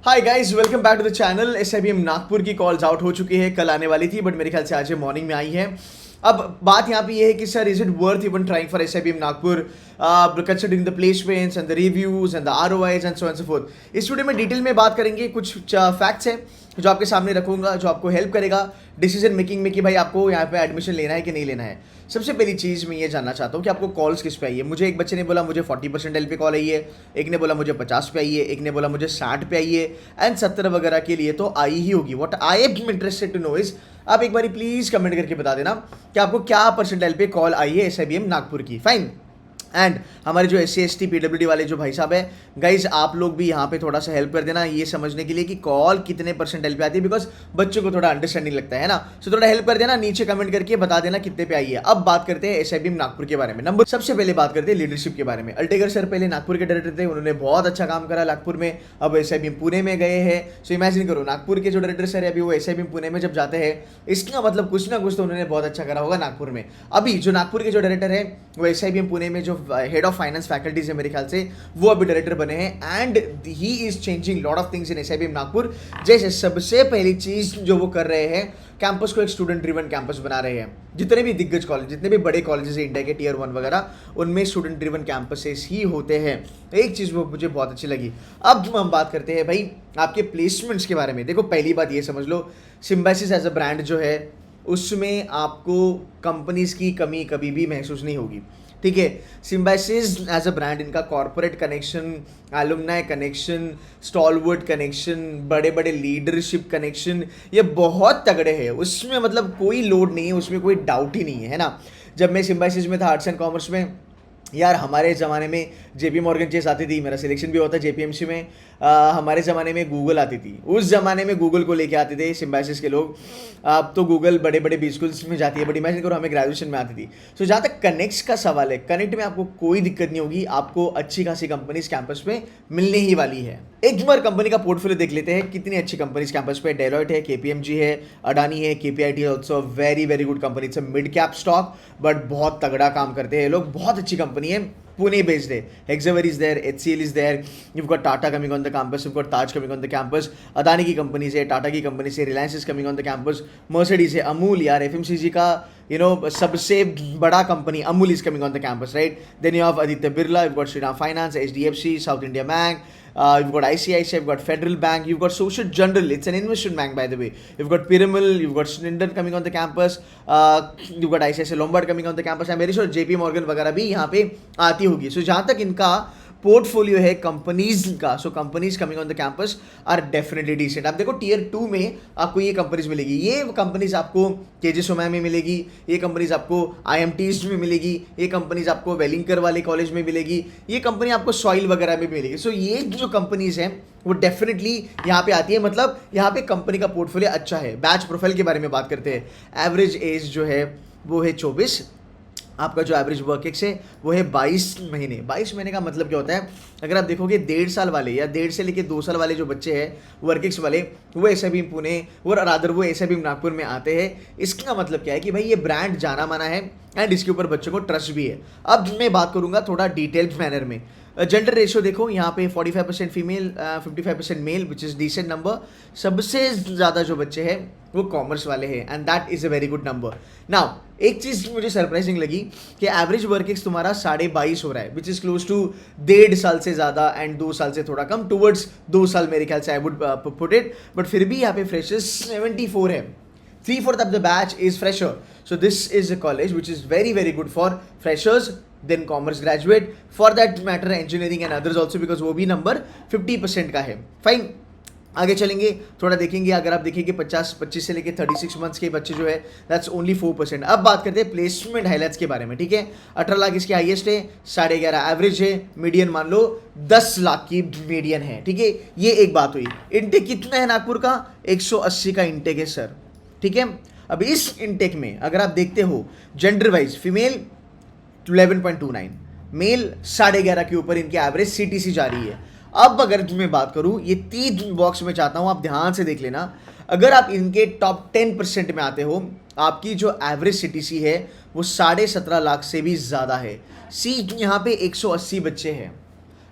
Hi guys, welcome back to the channel. SIBM Nagpur की calls out हो चुकी है, कल आने वाली थी बट मेरे ख्याल से आज मॉर्निंग में आई है। अब बात यहाँ पे ये है कि sir, is it worth even trying for SIBM Nagpur considering the placements and the reviews and the ROIs and so and so forth. इस वीडियो में डिटेल में बात करेंगे, कुछ फैक्ट्स हैं जो आपके सामने रखूंगा, जो आपको हेल्प करेगा डिसीजन मेकिंग में कि भाई आपको यहाँ पे एडमिशन लेना है कि नहीं लेना है। सबसे पहली चीज़ मैं ये जानना चाहता हूँ कि आपको कॉल्स किस पे आई है। मुझे एक बच्चे ने बोला मुझे 40% एल पे कॉल आई है, एक ने बोला मुझे 50 पे आई है, एक ने बोला मुझे 60 पे आई है एंड 70 वगैरह के लिए तो आई ही होगी। What I am interested to know is, आप एक बार प्लीज़ कमेंट करके बता देना कि आपको क्या परसेंटाइल पे कॉल आई है एसआईबीएम नागपुर की। फाइन। एंड हमारे जो SC ST PWD वाले जो भाई साहब है, गाइज आप लोग भी यहाँ पे थोड़ा सा हेल्प कर देना ये समझने के लिए कि कॉल कितने परसेंटाइल पे आती है, बिकॉज बच्चों को थोड़ा अंडरस्टैंडिंग लगता है ना। सो थोड़ा हेल्प कर देना, नीचे कमेंट करके बता देना कितने पे आई है। अब बात करते हैं एसआईबीएम नागपुर के बारे में। नंबर सबसे पहले बात करते हैं लीडरशिप के बारे में। अल्टेगर सर पहले नागपुर के डायरेक्टर थे, उन्होंने बहुत अच्छा काम करा नागपुर में। अब एसआईबीएम पुणे में गए हैं। सो इमेजिन करो, नागपुर के जो डायरेक्टर सर है अभी वो एसआईबीएम पुणे में जब जाते हैं, इसका मतलब कुछ ना कुछ तो उन्होंने बहुत अच्छा करा होगा नागपुर में। अभी जो नागपुर के जो डायरेक्टर है वो एसआईबीएम पुणे में जो हेड ऑफ फाइनेंस फैकल्टीज है मेरे ख्याल से, वो अभी डायरेक्टर बने हैं and he is changing lot of things in SIBM Nagpur. जैसे सबसे पहली चीज जो वो कर रहे हैं, कैंपस को एक स्टूडेंट ड्रिवन कैंपस बना रहे हैं। जितने भी दिग्गज कॉलेज, जितने भी बड़े कॉलेजेस हैं इंडिया के टियर 1 वगैरह, उनमें स्टूडेंट ड्रिवन कैंपसेस ही होते हैं। एक चीज़ वो मुझे बहुत अच्छी लगी। अब हम बात करते हैं भाई आपके प्लेसमेंट्स के बारे में। देखो, पहली बात ये समझ लो, सिम्बायसिस एज अ ब्रांड जो है उसमें आपको कंपनीज की कमी कभी भी महसूस नहीं होगी। ठीक है, सिम्बायसिस एज अ ब्रांड, इनका corporate connection, alumni connection, stalwart connection, बड़े बड़े लीडरशिप कनेक्शन, ये बहुत तगड़े हैं। उसमें मतलब कोई लोड नहीं है, उसमें कोई डाउट ही नहीं है ना। जब मैं सिम्बायसिस में था आर्ट्स एंड कॉमर्स में, यार हमारे ज़माने में जेपी मॉर्गन चेस आती थी, मेरा सिलेक्शन भी होता जेपीएमसी में। हमारे ज़माने में गूगल आती थी, उस ज़माने में गूगल को लेके आते थे सिम्बायसिस के लोग। अब तो गूगल बड़े बड़े बी स्कूल्स में जाती है, बट इमेजिन करो हमें ग्रेजुएशन में आती थी। सो जहाँ तक कनेक्ट्स का सवाल है, कनेक्ट में आपको कोई दिक्कत नहीं होगी, आपको अच्छी खासी कंपनीज कैंपस में मिलने ही वाली है। एक बार कंपनी का पोर्टफोलियो देख लेते हैं, कितनी अच्छी कंपनीज कैंपस पे। डेलॉयट है, KPMG है, अडानी है, KPIT है also very very good company. It's a mid cap stock but बहुत तगड़ा काम करते हैं लोग, बहुत अच्छी कंपनी है। Pune based है, Hexaver is there, HCL is there, you've got Tata coming on the campus, you've got Taj coming on the campus, Adani की कंपनी से, टाटा की कंपनी से, Reliance is coming on the campus, Mercedes है, अमूल यार FMCG का सबसे बड़ा company Amul is coming on the campus, right? Then you have Aditya Birla, you've got Shriram Finance, HDFC, South India Bank, you've got ICICI, you've got Federal Bank, you've got Social General, it's an investment bank by the way, you've got Piramal, you've got Snindon coming on the campus, you've got ICICI Lombard coming on the campus, I'm very sure JP Morgan वगैरह भी यहाँ पे आती होगी। सो जहाँ तक इनका portfolio है कंपनीज का, so companies coming on the campus are definitely decent. आप देखो टियर 2 में आपको ये कंपनीज मिलेगी, ये कंपनीज आपको केजे सोमैया में मिलेगी, ये कंपनीज आपको IMTs में मिलेगी, ये कंपनीज आपको वेलिंकर वाले कॉलेज में मिलेगी, ये कंपनी आपको सॉइल वगैरह में मिलेगी। सो ये जो कंपनीज हैं वो डेफिनेटली यहाँ पे आती है, मतलब यहाँ पे कंपनी का पोर्टफोलियो अच्छा है। बैच प्रोफाइल के बारे में बात करते हैं, एवरेज एज जो है वो है 24। आपका जो एवरेज वर्क एक्स है वो है 22 महीने। 22 महीने का मतलब क्या होता है, अगर आप देखोगे 1.5 साल वाले या 1.5 से लेके 2 साल वाले जो बच्चे हैं वर्क एक्स वाले, वो एसआईबीएम पुणे और रादर वो एसआईबीएम नागपुर में आते हैं। इसका मतलब क्या है कि भाई ये ब्रांड जाना माना है एंड इसके ऊपर बच्चों को ट्रस्ट भी है। अब मैं बात करूंगा थोड़ा डिटेल्ड मैनर में। जेंडर रेशियो देखो यहाँ पे 45% female, 55% male, which is decent number. सबसे ज़्यादा जो बच्चे हैं वो कॉमर्स वाले हैं and that is a very good number. Now एक चीज़ मुझे सरप्राइजिंग लगी कि एवरेज वर्क एक्स तुम्हारा 22.5 हो रहा है, विच इज़ क्लोज टू 1.5 साल से ज़्यादा एंड 2 साल से थोड़ा कम, टूवर्ड्स 2 साल मेरे ख्याल से I would put it. But फिर भी यहाँ पे फ्रेशर्स 74 है, 3/4 of the batch is fresher. So this is a college which is very very good for freshers, then commerce graduate, for that matter engineering and others also, because वो भी number 50% का है। Fine, आगे चलेंगे, थोड़ा देखेंगे। अगर आप देखेंगे 25 से लेके 36 मंथ्स के बच्चे जो है दैट्स ओनली 4%। अब बात करते हैं प्लेसमेंट हाईलाइट्स के बारे में। ठीक है, 18 लाख इसकी हाईएस्ट है, 11.5 एवरेज है, मीडियन मान लो 10 लाख की मीडियन है। ठीक है, ये एक बात हुई। इनटेक कितना है नागपुर का? 180 का इनटेक है सर। ठीक है, अब इस इनटेक में अगर आप देखते हो जेंडर वाइज, फीमेल 11.29, मेल 11.5 के ऊपर इनकी एवरेज CTC जा रही है। अब अगर मैं बात करूं, ये 3 बॉक्स में चाहता हूं आप ध्यान से देख लेना। अगर आप इनके टॉप 10% में आते हो, आपकी जो एवरेज CTC है वो 17.5 लाख से भी ज़्यादा है। सी यहाँ पे 180 बच्चे हैं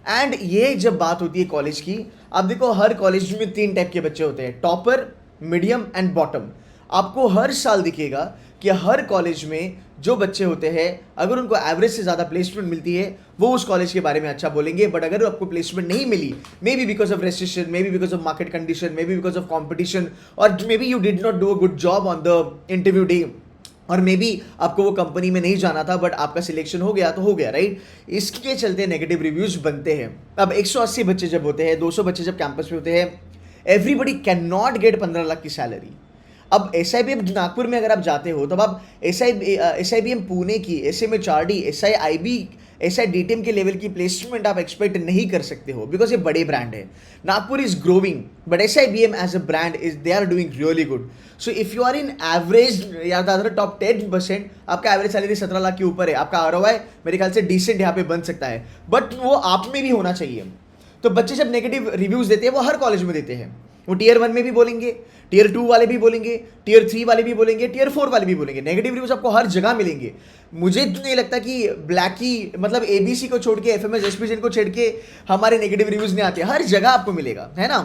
एंड ये जब बात होती है कॉलेज की, आप देखो हर कॉलेज में 3 टाइप के बच्चे होते हैं, टॉपर, मीडियम एंड बॉटम। आपको हर साल दिखेगा कि हर कॉलेज में जो बच्चे होते हैं अगर उनको एवरेज से ज़्यादा प्लेसमेंट मिलती है वो उस कॉलेज के बारे में अच्छा बोलेंगे, बट अगर आपको प्लेसमेंट नहीं मिली, maybe because of restriction, maybe because of market condition, maybe because of competition, और maybe you did not do a good job on the interview day, और may be आपको वो company में नहीं जाना था but आपका selection हो गया तो हो गया, राइट। इसके चलते नेगेटिव रिव्यूज बनते हैं। अब 180 बच्चे जब होते हैं, 200 बच्चे जब कैंपस पे होते हैं, everybody can not gate 15 lakh की सैलरी। अब SIBM नागपुर में अगर आप जाते हो तब आप SIBM पुणे की, SMHRD, SIIB, SIDTM के लेवल की प्लेसमेंट आप एक्सपेक्ट नहीं कर सकते हो, बिकॉज ये बड़े ब्रांड है। Nagpur is growing but SIBM as a brand is they are doing really good. So if you are in average या टॉप 10%, आपका एवरेज सैलरी 17 लाख के ऊपर है, आपका ROI मेरे ख्याल से डिसेंट यहाँ पे बन सकता है, बट वो आप में भी होना चाहिए। तो बच्चे जब नेगेटिव रिव्यूज देते हैं वो हर कॉलेज में देते हैं, वो टियर 1 में भी बोलेंगे, टियर 2 वाले भी बोलेंगे, टियर 3 वाले भी बोलेंगे, टियर 4 वाले भी बोलेंगे। नेगेटिव रिव्यूज आपको हर जगह मिलेंगे। मुझे नहीं लगता कि ब्लैकी मतलब ABC को छोड़ के FMS SPGN को छोड़ के हमारे नेगेटिव रिव्यूज नहीं आते, हर जगह आपको मिलेगा, है ना।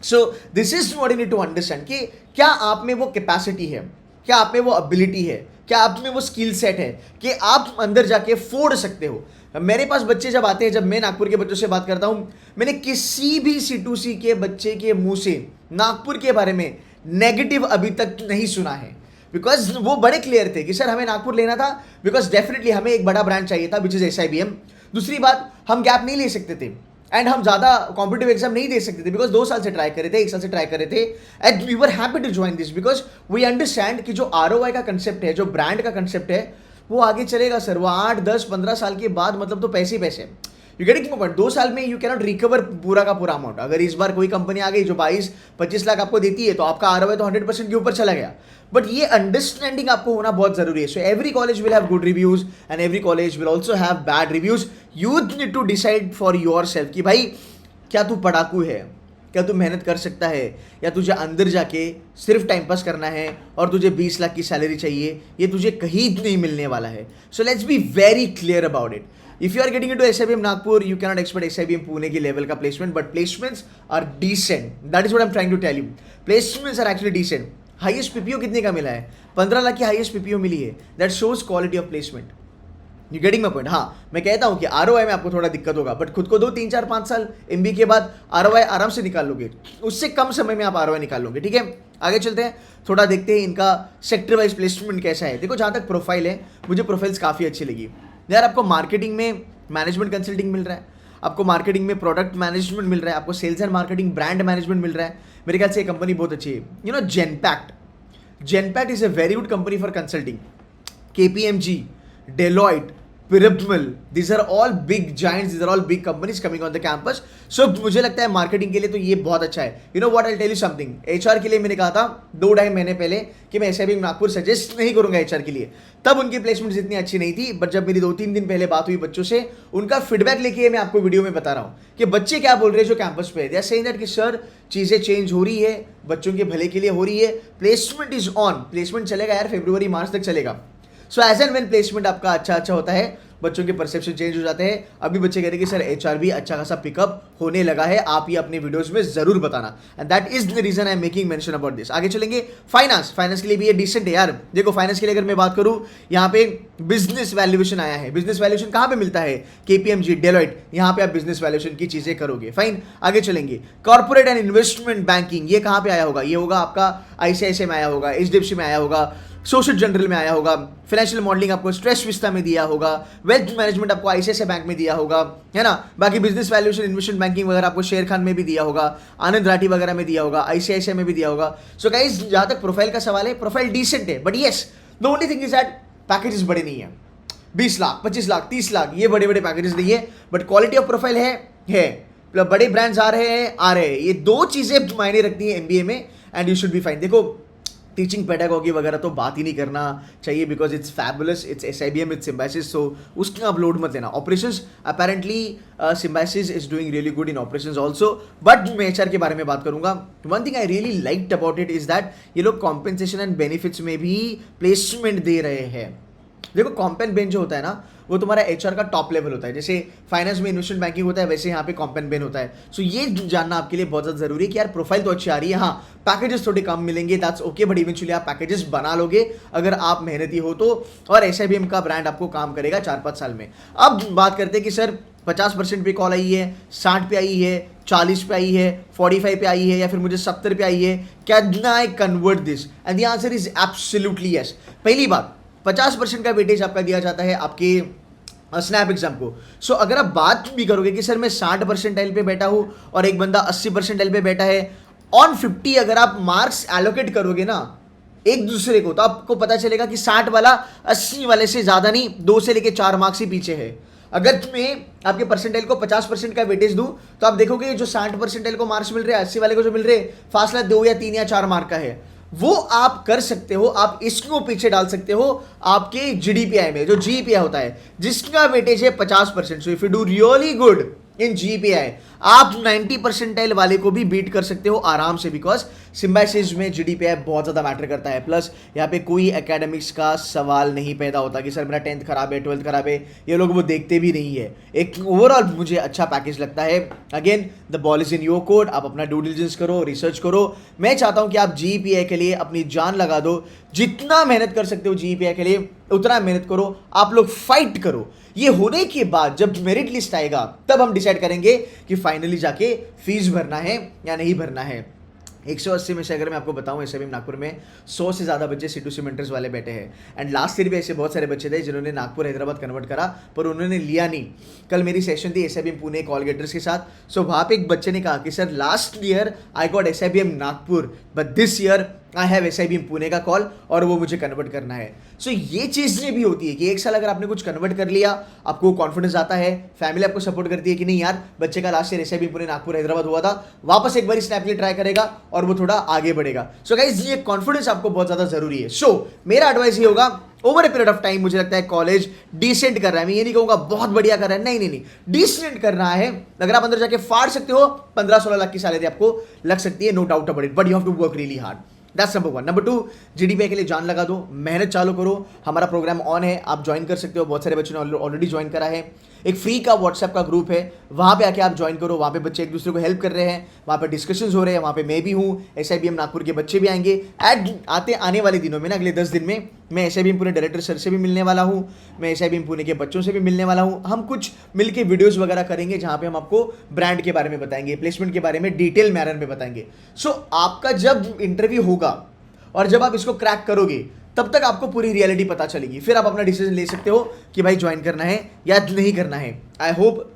So this is what you need to understand कि क्या आप में वो कैपेसिटी है, क्या आप में वो एबिलिटी है, क्या आप में वो स्किल सेट है कि आप अंदर जाके फोड़ सकते हो। मेरे पास बच्चे जब आते हैं, जब मैं नागपुर के बच्चों से बात करता हूं, मैंने किसी भी C2C के बच्चे के मुंह से नागपुर के बारे में नेगेटिव अभी तक नहीं सुना है, बिकॉज वो बड़े क्लियर थे कि सर हमें नागपुर लेना था बिकॉज डेफिनेटली हमें एक बड़ा ब्रांड चाहिए था विच इज SIBM। दूसरी बात, हम गैप नहीं ले सकते थे एंड हम ज़्यादा कॉम्पिटिटिव एग्जाम नहीं दे सकते थे बिकॉज 2 साल से ट्राई कर रहे थे, 1 साल से ट्राई कर रहे थे, and we were happy to join this because we understand कि जो ROI का कंसेप्ट है, जो ब्रांड का कंसेप्ट है, वो आगे चलेगा सर। वो 8, 10, 15 साल के बाद मतलब तो पैसे ही पैसे। You getting my point. 2 साल में यू कैनॉट रिकवर पूरा का पूरा अमाउंट। अगर इस बार कोई कंपनी आ गई जो 22-25 लाख आपको देती है तो आपका ROI तो 100% के ऊपर चला गया, बट ये अंडरस्टैंडिंग आपको होना बहुत जरूरी है। So every college will have good reviews and every college will also have bad reviews. You need to decide for yourself कि भाई क्या तू पढ़ाकू है, क्या तू मेहनत कर सकता है, या तुझे अंदर जाके सिर्फ टाइम पास करना है और तुझे 20 लाख की सैलरी चाहिए, ये तुझे कहीं नहीं मिलने वाला है। So let's be very clear about it. If you are getting into SIBM Nagpur, you cannot expect SIBM Pune की लेवल का placement, but placements are decent. That is what I am trying to tell you. Placements are actually decent. Highest PPO कितने का मिला है? 15 लाख की highest PPO मिली है। That shows quality of placement. You getting my point. हाँ, मैं कहता हूँ कि ROI में आपको थोड़ा दिक्कत होगा, बट खुद को 2, 3, 4, 5 साल MBA के बाद ROI आराम से निकाल लोगे, उससे कम समय में आप ROI निकाल लोगे। ठीक है, आगे चलते हैं, थोड़ा देखते हैं इनका सेक्टर वाइज प्लेसमेंट कैसा है। देखो जहाँ तक प्रोफाइल है, मुझे प्रोफाइल्स काफ़ी अच्छी लगी यार। आपको मार्केटिंग में मैनेजमेंट कंसल्टिंग मिल रहा है, आपको मार्केटिंग में प्रोडक्ट मैनेजमेंट मिल रहा है, आपको sales and marketing brand management मिल रहा है। मेरे ख्याल से ये कंपनी बहुत अच्छी है। You know Genpact is a very good company for consulting. KPMG, Deloitte, Piramidal, these are all big giants, these are all big companies coming on the campus. So मुझे लगता है मार्केटिंग के लिए तो ये बहुत अच्छा है। You know what, I'll tell you something. HR के लिए मैंने कहा था 2-2.5 महीने पहले कि मैं SIBM नागपुर सजेस्ट नहीं करूंगा HR के लिए, तब उनकी प्लेसमेंट इतनी अच्छी नहीं थी, बट जब मेरी 2-3 दिन पहले बात हुई बच्चों से, उनका फीडबैक लेके मैं आपको वीडियो में बता रहा हूँ कि बच्चे क्या बोल रहे हैं जो कैंपस पे है। दे आर सेइंग दैट कि सर चीज़ें चेंज हो रही है, बच्चों के भले के लिए हो रही है, प्लेसमेंट इज ऑन। प्लेसमेंट चलेगा यार, February March तक चलेगा। So as and when placement आपका अच्छा होता है, बच्चों के परसेप्शन चेंज हो जाते हैं। अभी बच्चे कह रहे हैं कि सर HR भी अच्छा खासा पिकअप होने लगा है, आप ये अपने वीडियोस में जरूर बताना, and that is the reason I am making mention about this. आगे चलेंगे, फाइनेंस के लिए भी ये डिसेंट है यार। देखो फाइनेंस के लिए अगर मैं बात करूं, यहाँ पे बिजनेस वैल्यूएशन आया है। बिजनेस वैल्यूएशन कहाँ पे मिलता है? KPMG, Deloitte, यहाँ पे आप बिजनेस वैल्यूएशन की चीजें करोगे। फाइन, आगे चलेंगे। कॉर्पोरेट एंड इन्वेस्टमेंट बैंकिंग, ये कहाँ पे आया होगा? ये होगा आपका ICICI में आया होगा, HDFC में आया होगा, सोशल जनरल में आया होगा। फाइनेंशियल मॉडलिंग आपको स्ट्रेस विस्ता में दिया होगा, वेल्थ मैनेजमेंट आपको ICICI बैंक में दिया होगा, है ना। बाकी बिजनेस वैल्यूएशन, इन्वेस्टमेंट बैंकिंग वगैरह आपको शेर खान में भी दिया होगा, आनंद राठी वगैरह में दिया होगा, ICICI में भी दिया होगा। सो गाइस, जहाँ तक प्रोफाइल का सवाल है, प्रोफाइल डिसेंट है, but yes the only thing is that packages बड़े नहीं है। 20 लाख, 25 लाख, 30 लाख, ये बड़े बड़े पैकेजेस नहीं है, बट क्वालिटी ऑफ प्रोफाइल है। बड़े ब्रांड्स आ रहे हैं, ये 2 चीजें मायने रखती है MBA में, and you should be fine. देखो टीचिंग पेडागॉगी वगैरह तो बात ही नहीं करना चाहिए, because it's fabulous, it's SIBM, it's Symbiosis, so उसका आप लोड मत लेना। Operations apparently Symbiosis is doing really good in operations also, but मैं HR के बारे में बात करूंगा। One thing I really liked about it is that ये लोग कॉम्पेंसेशन एंड बेनिफिट्स में भी प्लेसमेंट दे रहे हैं। देखो कॉम्पेन बेन जो होता है ना, वो तुम्हारा एचआर का टॉप लेवल होता है। जैसे फाइनेंस में इन्वेस्टमेंट बैंकिंग होता है, वैसे यहाँ पे कॉम्पेन बेन होता है। सो ये जानना आपके लिए बहुत ज़्यादा जरूरी है कि यार प्रोफाइल तो अच्छी आ रही है, हाँ पैकेजेस थोड़े कम मिलेंगे, दैट्स ओके, बट इवेंचुअली आप पैकेजेस बना लोगे अगर आप मेहनती हो तो, और SIBM का ब्रांड आपको काम करेगा 4-5 साल में। अब बात करते हैं कि सर 50% पे कॉल आई है, 60 पे आई है, 40 पे आई है, 45 पे आई है, या फिर मुझे 70 पे आई है, can I convert this? And the answer is absolutely yes. पहली बात, 50% का वेटेज आपका दिया जाता है आपके स्नैप एग्जाम को। सो अगर आप बात भी करोगे कि सर मैं 60% पे बैठा हूँ और एक बंदा 80% पे बैठा है, ऑन 50 अगर आप मार्क्स एलोकेट करोगे ना एक दूसरे को, तो आपको पता चलेगा कि 60 वाला 80 वाले से ज्यादा नहीं, 2 से लेके 4 मार्क्स ही पीछे है। अगर तुम्हें आपके परसेंटाइल को 50% का वेटेज दूं, तो आप देखोगे जो 60% को मार्क्स मिल रहे हैं, 80 वाले को जो मिल रहे हैं, फासला 2 या 3 या 4 मार्क का है। वो आप कर सकते हो, आप इसको पीछे डाल सकते हो आपके GDPI में, जो GPI होता है जिसका वेटेज है 50%। सो if you do really good in GPI, आप 90 परसेंटाइल वाले को भी बीट कर सकते हो आराम से, बिकॉज सिम्बायोसिस में GDPI बहुत ज़्यादा मैटर करता है। प्लस यहाँ पे कोई एकेडमिक्स का सवाल नहीं पैदा होता कि सर मेरा 10th खराब है, 12th खराब है, ये लोग वो देखते भी नहीं है। एक ओवरऑल मुझे अच्छा पैकेज लगता है। Again the ball is in your court, आप अपना ड्यू डिलिजेंस करो, रिसर्च करो। मैं चाहता हूँ कि आप GPI के लिए अपनी जान लगा दो, जितना मेहनत कर सकते हो GPI के लिए उतना मेहनत करो, आप लोग फाइट करो। ये होने के बाद जब मेरिट लिस्ट आएगा तब हम डिसाइड करेंगे कि फाइनली जाके फीस भरना है या नहीं भरना है। 180 में से अगर मैं आपको बताऊं, SIBM नागपुर में 100 से ज़्यादा बच्चे C2C मेंटर्स वाले बैठे हैं। एंड लास्ट ईयर भी ऐसे बहुत सारे बच्चे थे जिन्होंने नागपुर हैदराबाद कन्वर्ट करा, पर उन्होंने लिया नहीं। कल मेरी सेशन थी SIBM पुणे कॉल गेटर्स के साथ। सो वहाँ पे एक बच्चे ने कहा कि sir last year I got SIBM Nagpur, but this year I have SIBM Pune का कॉल और वो मुझे कन्वर्ट करना है। सो ये चीज़ें भी होती है कि एक साल अगर आपने कुछ कन्वर्ट कर लिया, आपको कॉन्फिडेंस आता है, फैमिली आपको सपोर्ट करती है कि नहीं यार बच्चे का last year SIBM Pune Nagpur Hyderabad हुआ था, वापस एक बार स्नैप ट्राई करेगा और वो थोड़ा आगे बढ़ेगा। सो गाइस ये कॉन्फिडेंस आपको बहुत ज़्यादा जरूरी है। सो मेरा एडवाइस ये होगा, over a period of time मुझे लगता है कॉलेज डिसेंट कर रहा है। मैं ये नहीं कहूँगा बहुत बढ़िया कर रहा है, नहीं, डिसेंट कर रहा है। अगर आप अंदर जाके फाड़ सकते हो, 15-16 लाख की सैलरी आपको लग सकती है, no doubt about it, but you have to work really hard. That's number 1। Number 2, GDPI के लिए जान लगा दो, मेहनत चालू करो। हमारा प्रोग्राम ऑन है, आप ज्वाइन कर सकते हो, बहुत सारे बच्चों ने ऑलरेडी ज्वाइन करा है। एक फ्री का व्हाट्सएप का ग्रुप है, वहाँ पे आके आप ज्वाइन करो। वहाँ पे बच्चे एक दूसरे को हेल्प कर रहे हैं, वहाँ पे डिस्कशंस हो रहे हैं, वहाँ पे मैं भी हूँ, SIBM नागपुर के बच्चे भी आएंगे। आने वाले दिनों में ना, अगले 10 दिन में मैं SIBM पुणे डायरेक्टर सर से भी मिलने वाला हूँ, मैं SIBM पुणे के बच्चों से भी मिलने वाला हूँ। हम कुछ मिलके वीडियोस वगैरह करेंगे जहाँ पे हम आपको ब्रांड के बारे में बताएंगे, प्लेसमेंट के बारे में डिटेल मैनर में बताएंगे। सो आपका जब इंटरव्यू होगा और जब आप इसको क्रैक करोगे, तब तक आपको पूरी रियलिटी पता चलेगी, फिर आप अपना डिसीजन ले सकते हो कि भाई ज्वाइन करना है या नहीं करना है। I hope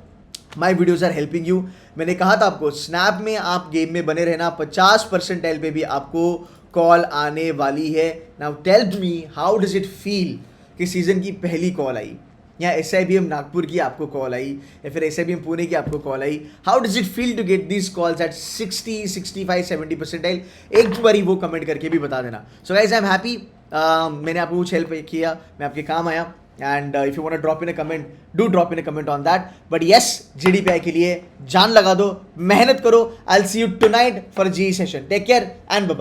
my videos are helping you. मैंने कहा था आपको, स्नैप में आप गेम में बने रहना, 50% पे भी आपको कॉल आने वाली है। Now tell me how does it feel कि सीजन की पहली कॉल आई, या SIBM नागपुर की आपको कॉल आई, या फिर SIBM पुणे की आपको कॉल आई। How does it feel to get these calls at 60, 65, 70%? एक बारी वो कमेंट करके भी बता देना। So guys I am happy, मैंने आपको कुछ हेल्प किया, मैं आपके काम आया। And if you want to drop in a comment, do drop in a comment on that. But yes, GDPI के लिए जान लगा दो, मेहनत करो। I will see you tonight for GE session. Take care and bye bye.